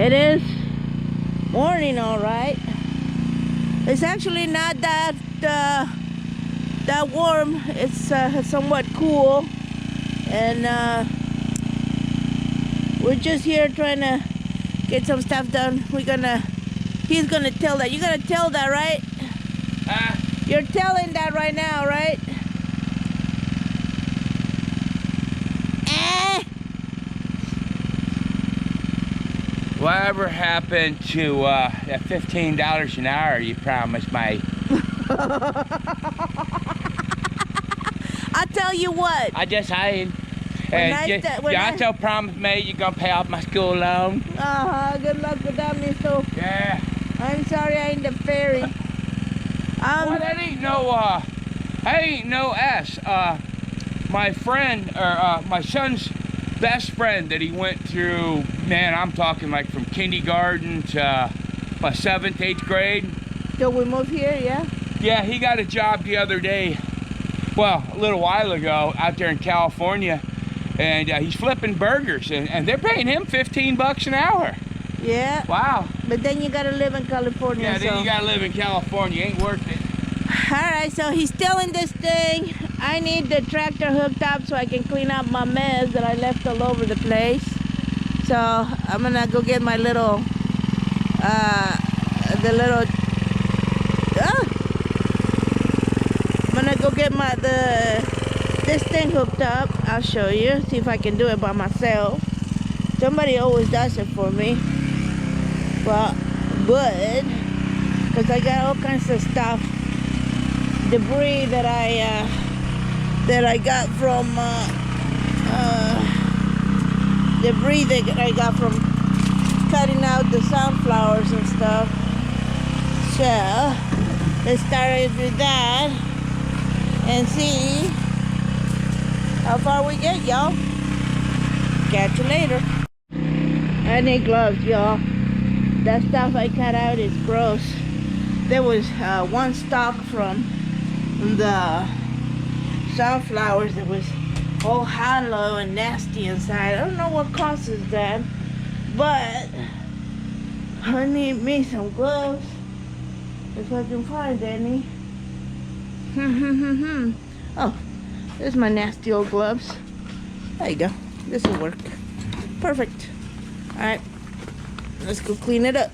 It is morning, all right. It's actually not that warm. It's somewhat cool, and we're just here trying to get some stuff done. He's gonna tell that. You're gonna tell that, right? You're telling that right now, right? Whatever happened to that $15 an hour you promised me? I'll tell you what. I just ain't. You also promised me you're gonna pay off my school loan. Good luck with that, mister. Yeah. I'm sorry I ain't the fairy. Well, that ain't no S. My friend, or my son's best friend that he went through, man, I'm talking like from kindergarten to my 7th, 8th grade. So we moved here, yeah? Yeah, he got a job the other day, well, a little while ago, out there in California, and he's flipping burgers, and they're paying him $15 an hour. Yeah. Wow. But then you gotta live in California. Yeah, then you gotta live in California. Ain't worth it. Alright, so he's stealing this thing. I need the tractor hooked up so I can clean up my mess that I left all over the place. So I'm gonna go get my little I'm gonna go get this thing hooked up. I'll show you, see if I can do it by myself. Somebody always does it for me. Well, good, because I got all kinds of stuff, debris that I got from debris that I got from cutting out the sunflowers and stuff. So let's start with that and see how far we get, y'all. Catch you later. I need gloves, y'all. That stuff I cut out is gross. There was one stalk from the sunflowers that was all hollow and nasty inside. I don't know what causes that, but I need me some gloves if I can find any. Oh, there's my nasty old gloves. There you go. This will work. Perfect. All right, let's go clean it up.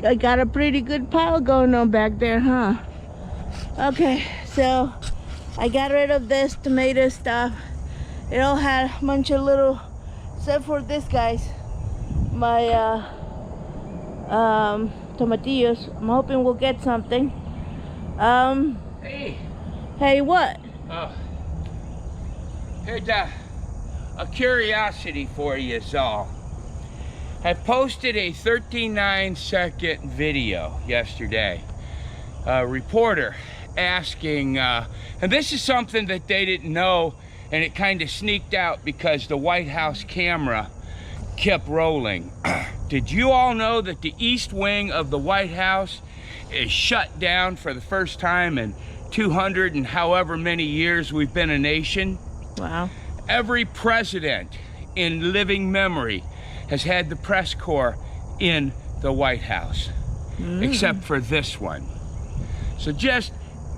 I got a pretty good pile going on back there, huh? Okay, so I got rid of this tomato stuff. It all had a bunch of little, except for this, guys, my tomatillos. I'm hoping we'll get something. Hey, what? Here's a curiosity for you all. I posted a 39-second video yesterday. A reporter asking, and this is something that they didn't know, and it kind of sneaked out because the White House camera kept rolling. Did you all know that the east wing of the White House is shut down for the first time in 200 and however many years we've been a nation? Wow. Every president in living memory has had the press corps in the White House, except for this one. So just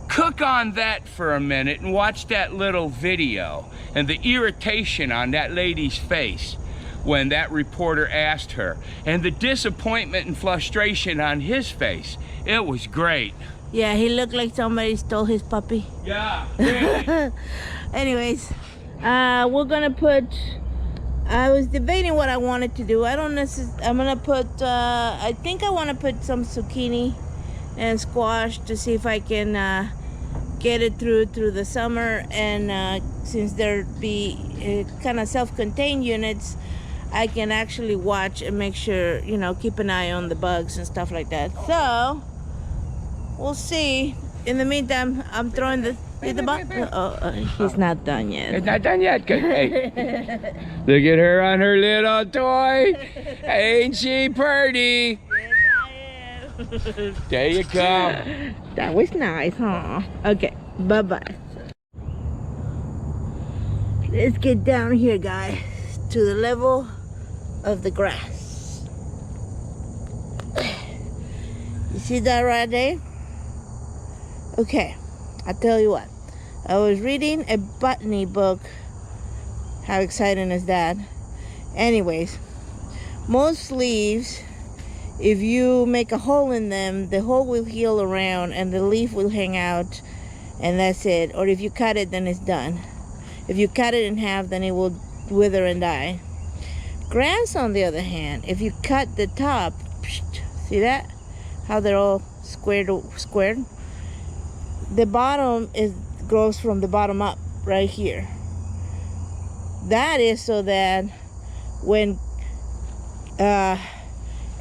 cook on that for a minute and watch that little video and the irritation on that lady's face when that reporter asked her, and the disappointment and frustration on his face. It was great. Yeah, he looked like somebody stole his puppy. Yeah, really. Anyways, we're gonna put, I was debating what I wanted to do. I don't necessarily, I'm gonna put, I think I want to put some zucchini and squash to see if I can get it through the summer. And since there be kind of self-contained units, I can actually watch and make sure, you know, keep an eye on the bugs and stuff like that. So we'll see. In the meantime, I'm throwing the bug. He's not done yet. It's not done yet. Hey, look at her on her little toy. Ain't she pretty? Yes, I am. There you go. That was nice, huh? Okay, bye-bye. Let's get down here, guys, to the level of the grass. You see that right there? Okay, I'll tell you what. I was reading a botany book. How exciting is that? Anyways, most leaves, if you make a hole in them, the hole will heal around and the leaf will hang out, and that's it. Or if you cut it, then it's done. If you cut it in half, then it will wither and die. Grass, on the other hand, if you cut the top, see that? How they're all squared? The bottom grows from the bottom up, right here. That is so that when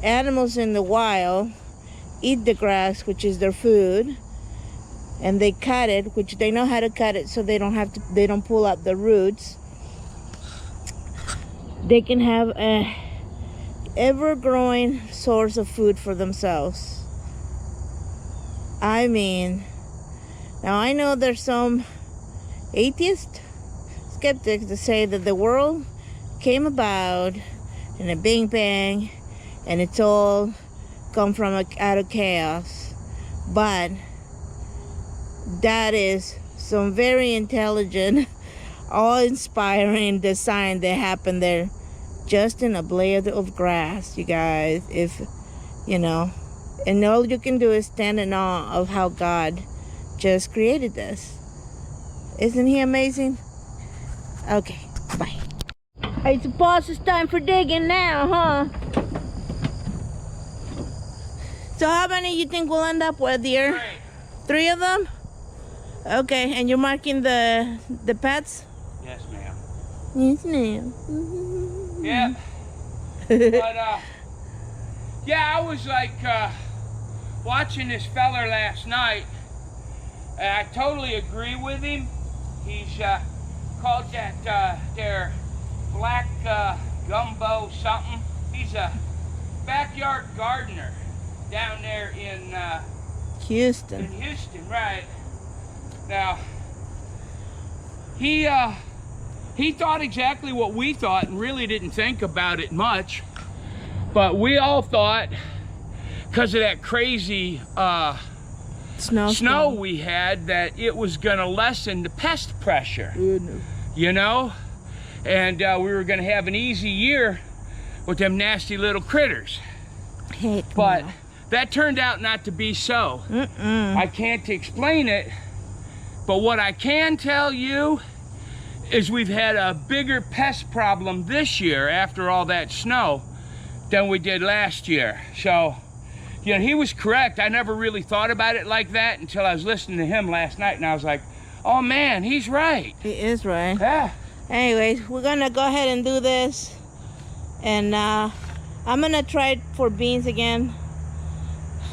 animals in the wild eat the grass, which is their food, and they cut it, which they know how to cut it, so they don't pull up the roots. They can have a ever-growing source of food for themselves. I mean, now I know there's some atheist skeptics that say that the world came about in a big bang and it's all come from out of chaos, but that is some very intelligent, awe-inspiring design that happened there just in a blade of grass, you guys. If you know, and all you can do is stand in awe of how God just created this. Isn't he amazing? Okay, bye. I suppose it's time for digging now, huh? So how many you think we'll end up with here? 3 of them? Okay, and you're marking the paths? Yes, ma'am. Yes, ma'am. Yeah. But yeah, I was like watching this feller last night, and I totally agree with him. He's called that their black gumbo something. He's a backyard gardener down there in Houston. In Houston, right? Now, he thought exactly what we thought and really didn't think about it much. But we all thought, because of that crazy snow we had, that it was going to lessen the pest pressure. You know? And we were going to have an easy year with them nasty little critters. Heck but no. That turned out not to be so. I can't explain it, but what I can tell you is we've had a bigger pest problem this year after all that snow than we did last year. So, you know, he was correct. I never really thought about it like that until I was listening to him last night, and I was like, oh man, he's right. He is right. Yeah. Anyways, we're gonna go ahead and do this, and I'm gonna try it for beans again.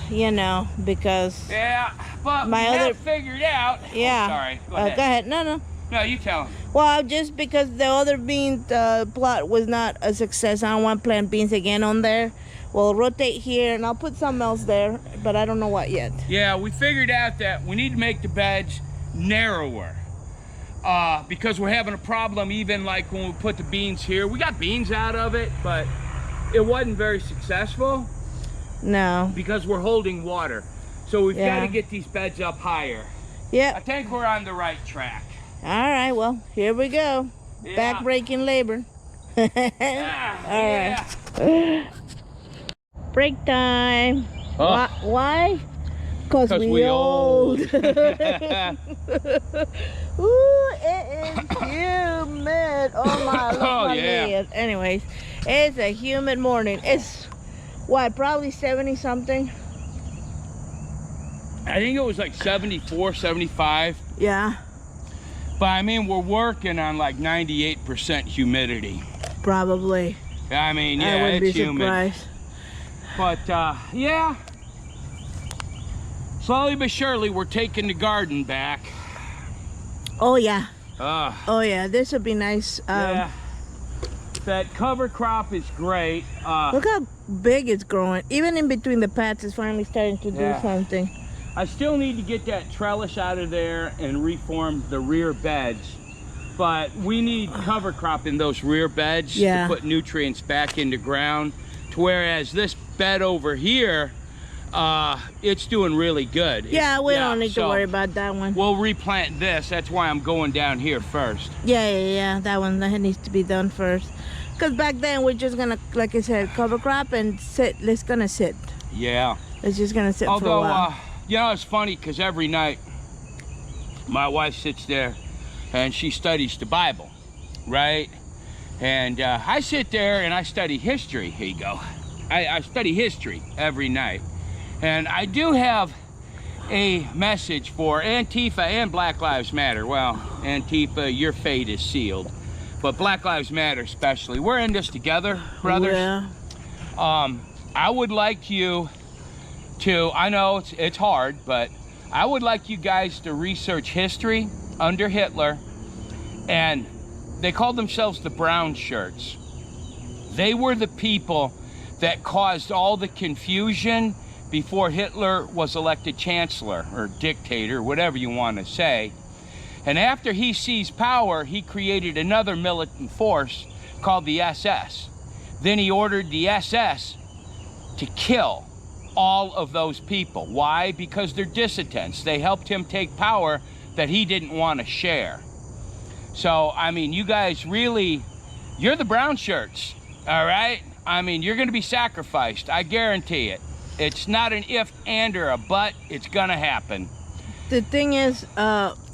You know, because yeah, but my we other have figured out. Yeah. Oh, sorry. Go ahead. Go ahead. No. No, you tell him. Well, just because the other bean plot was not a success, I don't want to plant beans again on there. We'll rotate here, and I'll put something else there, but I don't know what yet. Yeah, we figured out that we need to make the beds narrower. Because we're having a problem even like when we put the beans here. We got beans out of it, but it wasn't very successful. No. Because we're holding water. So we've got to get these beds up higher. Yeah. I think we're on the right track. All right, well, here we go. Yeah. Back-breaking labor. All right. Break time. Oh. Why? Because we old. Ooh, it is humid. Oh my, look my head. Anyways, it's a humid morning. It's what, probably 70 something? I think it was like 74, 75. Yeah. But I mean, we're working on like 98% humidity. Probably. I mean, yeah, I wouldn't be humid. surprised. But yeah, slowly but surely we're taking the garden back. Oh yeah. Oh yeah, this would be nice. Yeah. That cover crop is great. Look how big it's growing. Even in between the paths, it's finally starting to do something. I still need to get that trellis out of there and reform the rear beds. but we need cover crop in those rear beds Yeah. to put nutrients back into ground. To whereas this bed over here, it's doing really good. Yeah, we don't need to so worry about that one. We'll replant this. That's why I'm going down here first. Yeah, that one that needs to be done first. Because back then we're just gonna, like I said, cover crop and sit. It's gonna sit. Yeah. It's just gonna sit for a Although, while. you know, it's funny because every night my wife sits there and she studies the Bible, right? And I sit there and I study history. Here you go. I study history every night. And I do have a message for Antifa and Black Lives Matter. Well, Antifa, your fate is sealed. But Black Lives Matter especially. We're in this together, brothers. Yeah. I would like you to, I know it's hard, but I would like you guys to research history under Hitler. And they called themselves the brown shirts. They were the people that caused all the confusion before Hitler was elected chancellor or dictator, whatever you want to say. And after he seized power, he created another militant force called the SS. Then he ordered the SS to kill all of those people. Why? Because they're dissidents. They helped him take power that he didn't want to share. So, I mean, you guys really, you're the brown shirts, all right? I mean, you're going to be sacrificed. I guarantee it. It's not an if, and, or a but. It's going to happen. The thing is,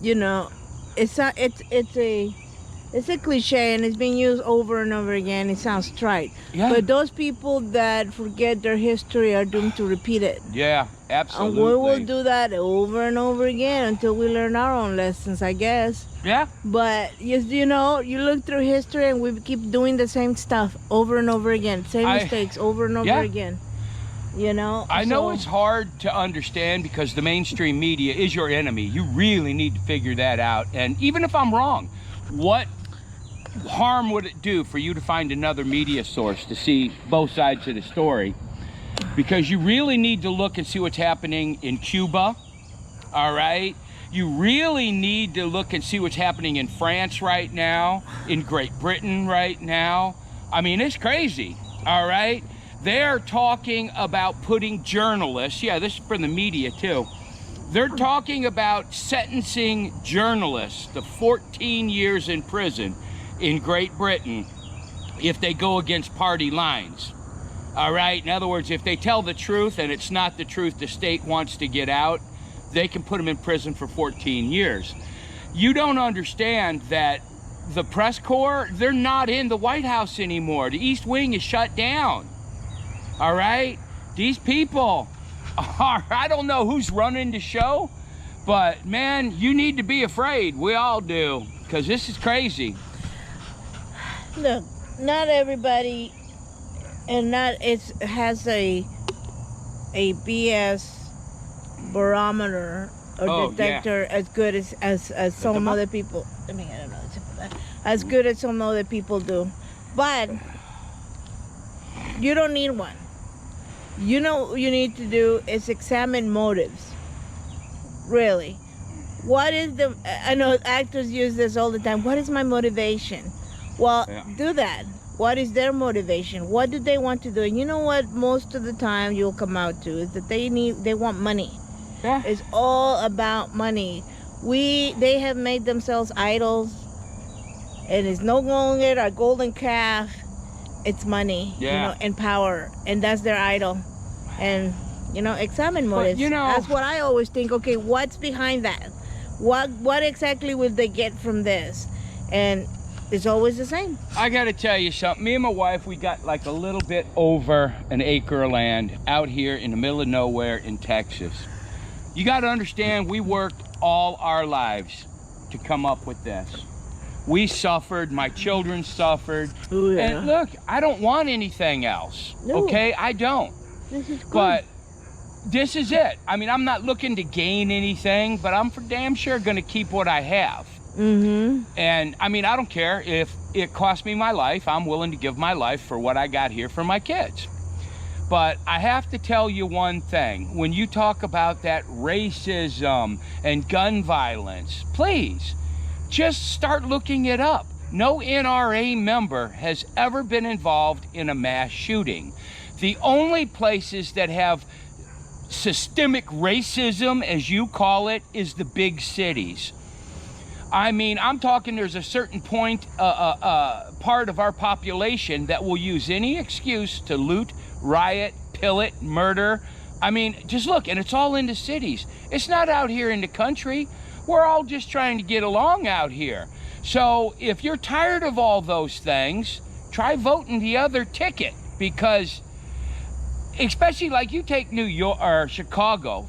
you know, it's a cliche and it's being used over and over again. It sounds trite. Yeah. But those people that forget their history are doomed to repeat it. Yeah, absolutely. And we will do that over and over again until we learn our own lessons, I guess. Yeah. But you know, you look through history and we keep doing the same stuff over and over again. Same mistakes over and over again. You know? I know it's hard to understand because the mainstream media is your enemy. You really need to figure that out. And even if I'm wrong, what harm would it do for you to find another media source to see both sides of the story? Because you really need to look and see what's happening in Cuba, all right? You really need to look and see what's happening in France right now, in Great Britain right now. I mean, it's crazy, all right? They're talking about putting journalists, yeah, this is from the media too. They're talking about sentencing journalists to 14 years in prison in Great Britain if they go against party lines. All right, in other words, if they tell the truth and it's not the truth the state wants to get out, they can put them in prison for 14 years. You don't understand that the press corps, they're not in the White House anymore. The East Wing is shut down. All right? These people are, I don't know who's running the show, but man, you need to be afraid. We all do, because this is crazy. Look, not everybody and has a BS barometer or detector as good as some other people. I mean, I don't know as good as some other people do, but you don't need one. You know what you need to do is examine motives. Really, what is the? I know actors use this all the time. What is my motivation? Well, do that. What is their motivation? What do they want to do? And you know what? Most of the time, you'll come out to is that they want money. Yeah. It's all about money. They have made themselves idols, and it's no longer a golden calf. It's money, you know, and power, and that's their idol. And you know, examine motives. But, you know, that's what I always think. Okay, what's behind that? What exactly will they get from this? And it's always the same. I gotta tell you something. Me and my wife, we got like a little bit over an acre of land out here in the middle of nowhere in Texas. You gotta understand, we worked all our lives to come up with this. We suffered, my children suffered. Ooh, yeah. And look, I don't want anything else, okay? I don't. This is good. But this is it. I mean, I'm not looking to gain anything, but I'm for damn sure gonna keep what I have. Mm-hmm. And I mean, I don't care if it costs me my life. I'm willing to give my life for what I got here for my kids. But I have to tell you one thing. When you talk about that racism and gun violence, please just start looking it up. No NRA member has ever been involved in a mass shooting. The only places that have systemic racism, as you call it, is the big cities. I mean, I'm talking there's a certain point, part of our population that will use any excuse to loot, riot, pillage, murder. I mean, just look, and it's all in the cities. It's not out here in the country. We're all just trying to get along out here. So if you're tired of all those things, try voting the other ticket, because especially like you take New York or Chicago,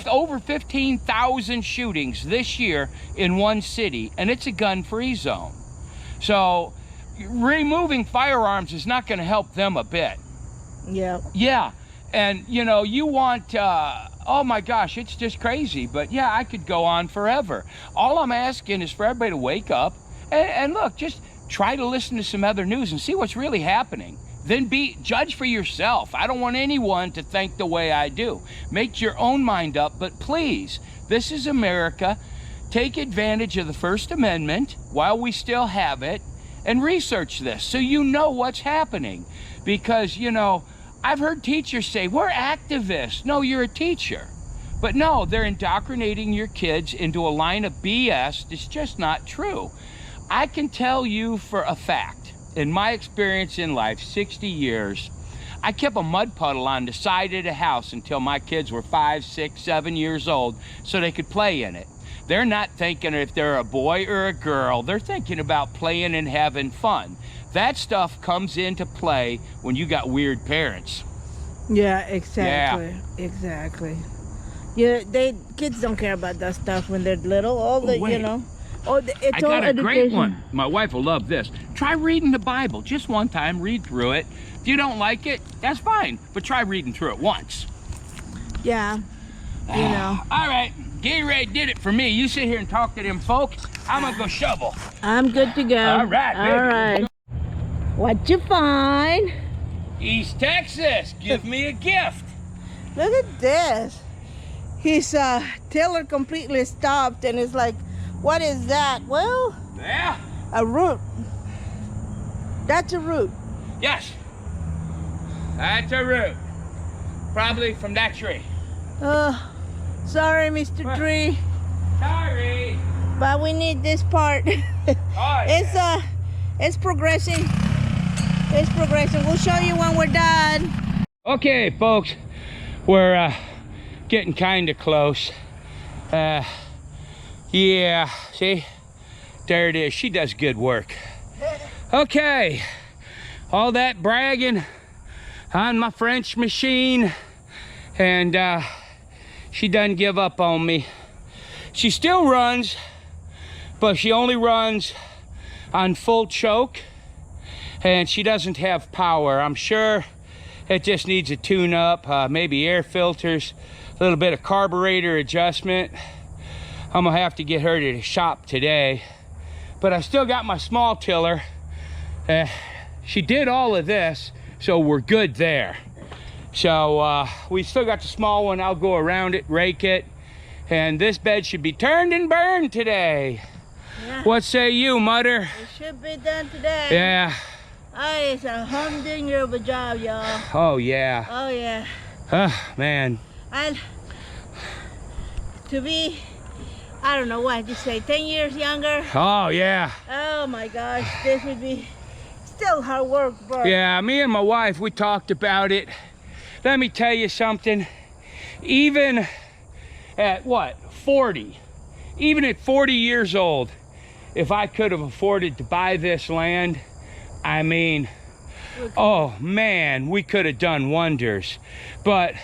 over 15,000 shootings this year in one city, and it's a gun-free zone. So removing firearms is not going to help them a bit. Yeah. Yeah, and you know, you want, oh my gosh, it's just crazy. But yeah, I could go on forever. All I'm asking is for everybody to wake up and look, just try to listen to some other news and see what's really happening. Then judge for yourself. I don't want anyone to think the way I do. Make your own mind up, but please, this is America. Take advantage of the First Amendment while we still have it, and research this so you know what's happening. Because, you know, I've heard teachers say, we're activists. No, you're a teacher. But no, they're indoctrinating your kids into a line of BS that's just not true. I can tell you for a fact, in my experience in life, 60 years, I kept a mud puddle on the side of the house until my kids were 5, 6, 7 years old so they could play in it. They're not thinking if they're a boy or a girl. They're thinking about playing and having fun. That stuff comes into play when you got weird parents. Yeah, exactly. Yeah. Exactly. Yeah, kids don't care about that stuff when they're little. All the, you know. Oh, it's all education. I got a great one. My wife will love this. Try reading the Bible just one time. Read through it. If you don't like it, that's fine. But try reading through it once. Yeah. You know. All right. Gatorade did it for me. You sit here and talk to them folks. I'm going to go shovel. I'm good to go. All right, baby. All right. What'd you find? East Texas. Give me a gift. Look at this. His tiller completely stopped, and it's like, what is that? Well, yeah, a root. That's a root. Yes, that's a root. Probably from that tree. Sorry, Mr. Tree. Sorry. But we need this part. Oh, yeah. It's progressing. It's progressing. We'll show you when we're done. Okay, folks, we're getting kind of close. Yeah, see? There it is. She does good work. Okay, all that bragging on my French machine, and she doesn't give up on me. She still runs, but she only runs on full choke, and she doesn't have power. I'm sure it just needs a tune-up, maybe air filters, a little bit of carburetor adjustment. I'm gonna have to get her to the shop today, but I still got my small tiller. She did all of this, so we're good there. So we still got the small one. I'll go around it, rake it, and this bed should be turned and burned today. Yeah. What say you, Mother? It should be done today. Yeah. Oh, it's a humdinger of a job, y'all. Oh yeah. Oh yeah. Man. And to be, I don't know what you say, 10 years younger. Oh yeah. Oh my gosh, this would be still hard work, bro. Yeah, me and my wife, we talked about it. Let me tell you something. Even at what, 40? Even at 40 years old, if I could have afforded to buy this land, I mean, oh man, we could have done wonders. But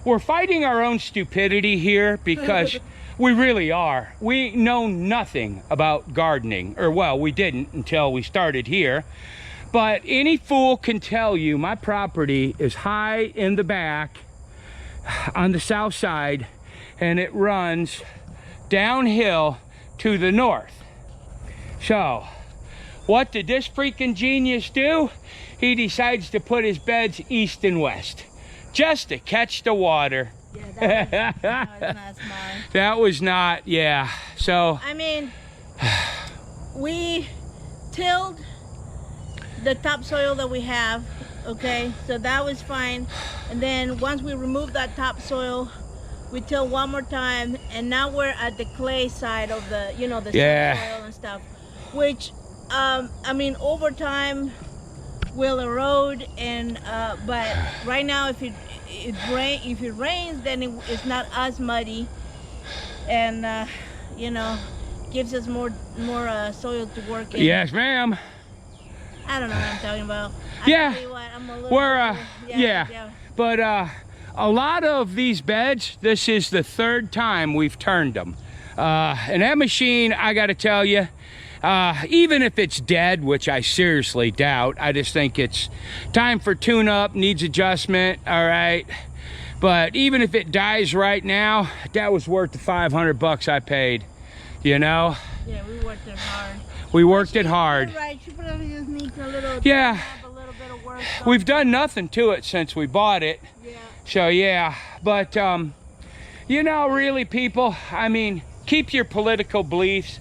we're fighting our own stupidity here because we really are. We know nothing about gardening, or well, we didn't until we started here. But any fool can tell you my property is high in the back on the south side, and it runs downhill to the north. So what did this freaking genius do? He decides to put his beds east and west just to catch the water. Yeah, that was not smart. That was not, yeah. So I mean, we tilled the topsoil that we have, okay, so that was fine. And then once we removed that topsoil, we tilled one more time, and now we're at the clay side of the, you know, the soil and stuff, which I mean, over time will erode. And but right now, if it rains, then it's not as muddy, and you know, gives us more soil to work in. Yes, ma'am. I don't know what I'm talking about. Yeah. Tell you what, I'm a little We're yeah. But a lot of these beds, this is the third time we've turned them. And that machine, I got to tell you, even if it's dead, which I seriously doubt, I just think it's time for tune-up, needs adjustment, all right? But even if it dies right now, that was worth the $500 I paid, you know? Yeah, we worked it hard. We worked it hard. You're right, she probably just needs a little, yeah. A little bit of work. We've done nothing to it since we bought it. Yeah. So yeah, but you know, really, people, I mean, keep your political beliefs.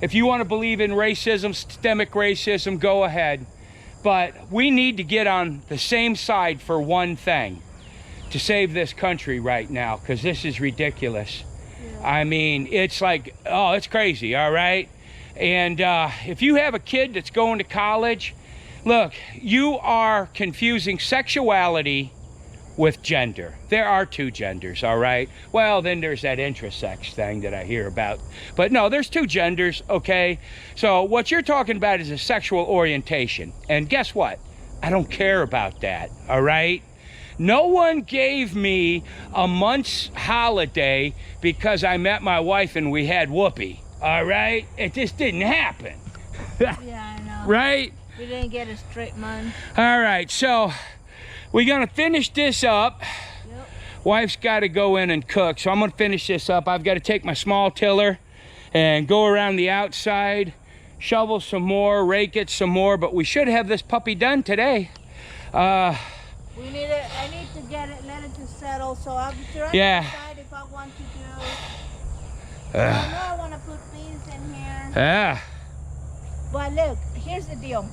If you want to believe in racism, systemic racism, go ahead. But we need to get on the same side for one thing, to save this country right now, because this is ridiculous. Yeah. I mean, it's like, oh, it's crazy, all right? And if you have a kid that's going to college, look, you are confusing sexuality with gender. There are two genders, all right? Well, then there's that intersex thing that I hear about. But no, there's two genders, okay? So what you're talking about is a sexual orientation. And guess what? I don't care about that, all right? No one gave me a month's holiday because I met my wife and we had whoopee, all right? It just didn't happen. Yeah, I know. Right? We didn't get a straight month. All right, so we're gonna finish this up. Yep. Wife's got to go in and cook, so I'm gonna finish this up. I've got to take my small tiller and go around the outside, shovel some more, rake it some more, but we should have this puppy done today. I need to get it, let it to settle, so I'm trying to decide if I want to do. I know I want to put beans in here. Yeah. But look, here's the deal.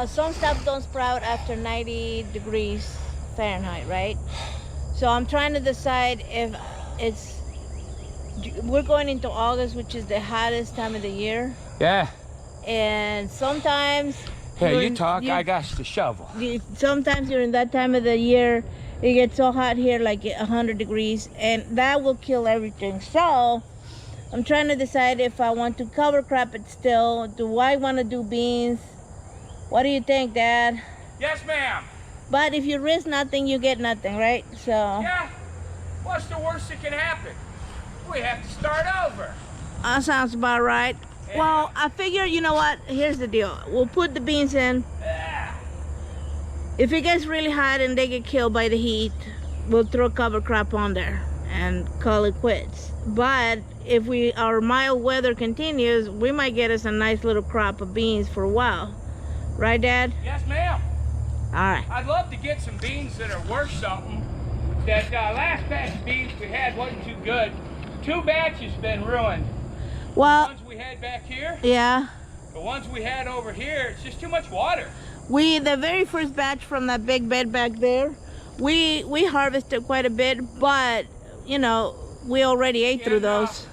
Some stuff don't sprout after 90 degrees Fahrenheit, right? So I'm trying to decide if we're going into August, which is the hottest time of the year. Yeah. And sometimes... Hey, you talk, I got to shovel. Sometimes during that time of the year, it gets so hot here, like 100 degrees, and that will kill everything. So I'm trying to decide if I want to cover crop it still. Do I want to do beans? What do you think, Dad? Yes, ma'am. But if you risk nothing, you get nothing, right? So. Yeah. What's the worst that can happen? We have to start over. That sounds about right. Yeah. Well, I figure, you know what? Here's the deal. We'll put the beans in. Yeah. If it gets really hot and they get killed by the heat, we'll throw cover crop on there and call it quits. But if our mild weather continues, we might get us a nice little crop of beans for a while. Right, Dad? Yes, ma'am. All right. I'd love to get some beans that are worth something. That last batch of beans we had wasn't too good. 2 batches been ruined. Well, the ones we had back here. Yeah. The ones we had over here, it's just too much water. The very first batch from that big bed back there, we harvested quite a bit, but you know, we already ate through those.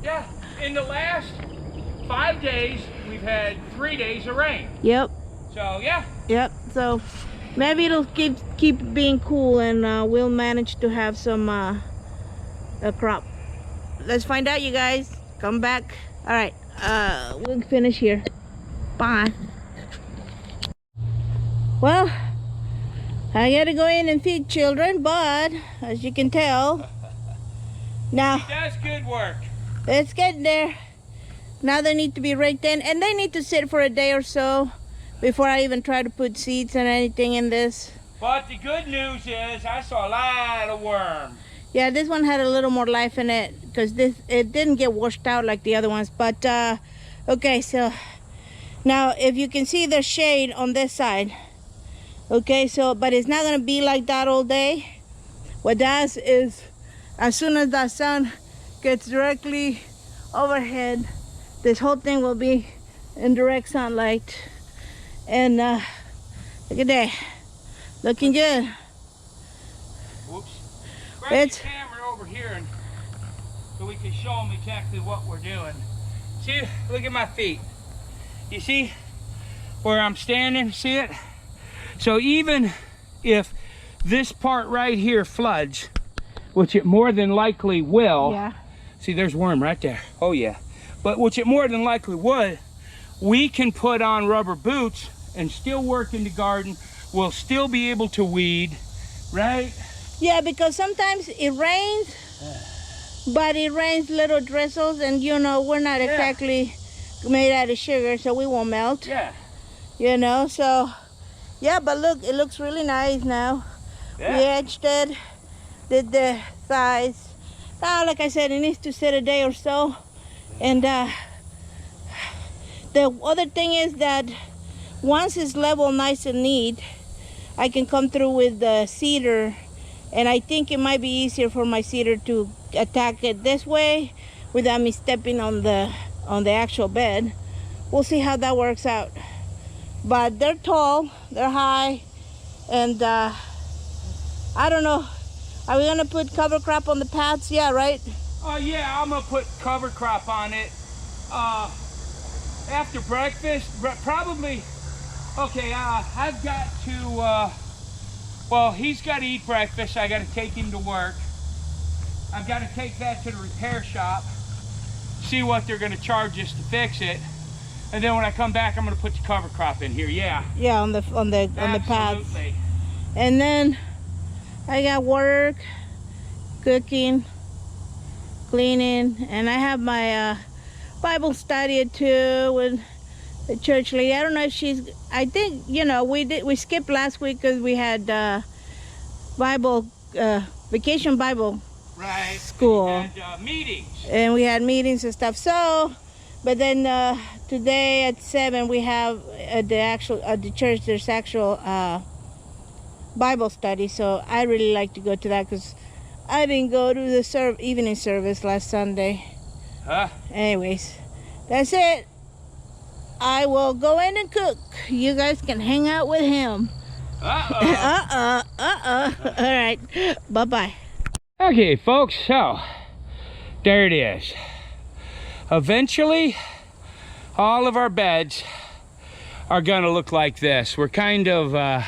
Yeah, in the last 5 days, we've had 3 days of rain. Yep. So yeah. Yep. So maybe it'll keep being cool, and we'll manage to have some a crop. Let's find out, you guys. Come back. All right. We'll finish here. Bye. Well, I gotta go in and feed children, but as you can tell, now he does good work. It's getting there. Now they need to be raked in, and they need to sit for a day or so before I even try to put seeds and anything in this. But the good news is I saw a lot of worms. Yeah, this one had a little more life in it because it didn't get washed out like the other ones. But okay, so now if you can see the shade on this side, okay, so but it's not gonna be like that all day. What does is, as soon as the sun gets directly overhead. This whole thing will be in direct sunlight. And look at that. Looking good. Whoops. Grab It's the camera over here and so we can show them exactly what we're doing. See, look at my feet. You see where I'm standing? See it? So even if this part right here floods, which it more than likely will. yeah. See, there's worm right there. Oh yeah. But which it more than likely would, we can put on rubber boots and still work in the garden. We'll still be able to weed, right? Yeah, because sometimes it rains, but it rains little drizzles, and you know, we're not exactly made out of sugar, so we won't melt. Yeah. You know, so yeah, but look, it looks really nice now. Yeah. We edged it, did the sides. Now, like I said, it needs to sit a day or so. And the other thing is that once it's level nice and neat, I can come through with the cedar, and I think it might be easier for my cedar to attack it this way without me stepping on the actual bed. We'll see how that works out. But they're tall, they're high, and I don't know. Are we gonna put cover crop on the paths? Yeah, right? Yeah, I'm gonna put cover crop on it after breakfast, probably. Okay, I've got to, well, he's got to eat breakfast. I got to take him to work. I've got to take that to the repair shop, see what they're going to charge us to fix it, and then when I come back, I'm going to put the cover crop in here. Yeah. Yeah, on the paths. Absolutely. And then I got work, cooking, cleaning, and I have my Bible study too with the church lady. I don't know if she's, I think, you know, we skipped last week because we had vacation Bible school. And meetings. And we had meetings and stuff. So, but then today at 7 we have at the church there's actual Bible study. So I really like to go to that because I didn't go to the evening service last Sunday. Huh? Anyways, that's it. I will go in and cook. You guys can hang out with him. Uh-oh. All right. Bye-bye. Okay, folks, so there it is. Eventually, all of our beds are gonna look like this. We're kind of,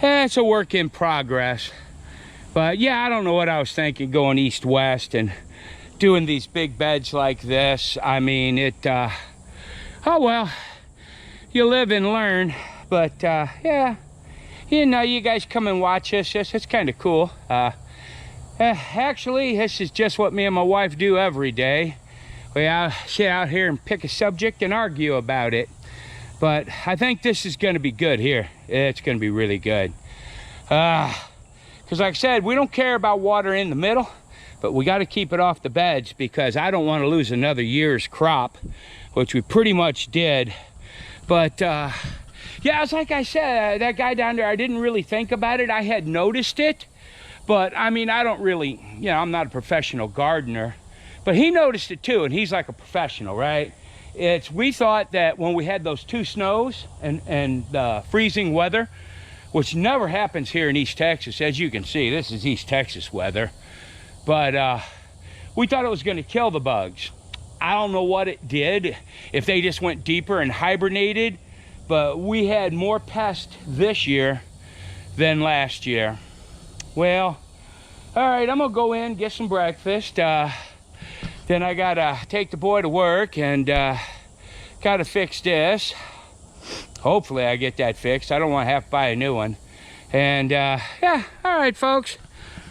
it's a work in progress. But yeah, I don't know what I was thinking going east-west and doing these big beds like this. I mean, oh well, you live and learn. But yeah, you know, you guys come and watch this. It's kind of cool. Actually, this is just what me and my wife do every day. We sit out here and pick a subject and argue about it. But I think this is going to be good here. It's going to be really good. Because like I said, we don't care about water in the middle, but we got to keep it off the beds because I don't want to lose another year's crop, which we pretty much did. But yeah, it's like I said, that guy down there, I didn't really think about it. I had noticed it, but I mean, I don't really, you know, I'm not a professional gardener, but he noticed it too, and he's like a professional, right? We thought that when we had those 2 snows and freezing weather, which never happens here in East Texas, as you can see, this is East Texas weather, but we thought it was going to kill the bugs. I don't know what it did, if they just went deeper and hibernated, but we had more pests this year than last year. Well, all right, I'm gonna go in, get some breakfast. Then I gotta take the boy to work and gotta fix this. Hopefully I get that fixed. I don't want to have to buy a new one. And yeah, all right, folks.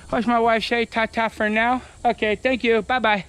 What's my wife say? Ta-ta for now? Okay, thank you. Bye-bye.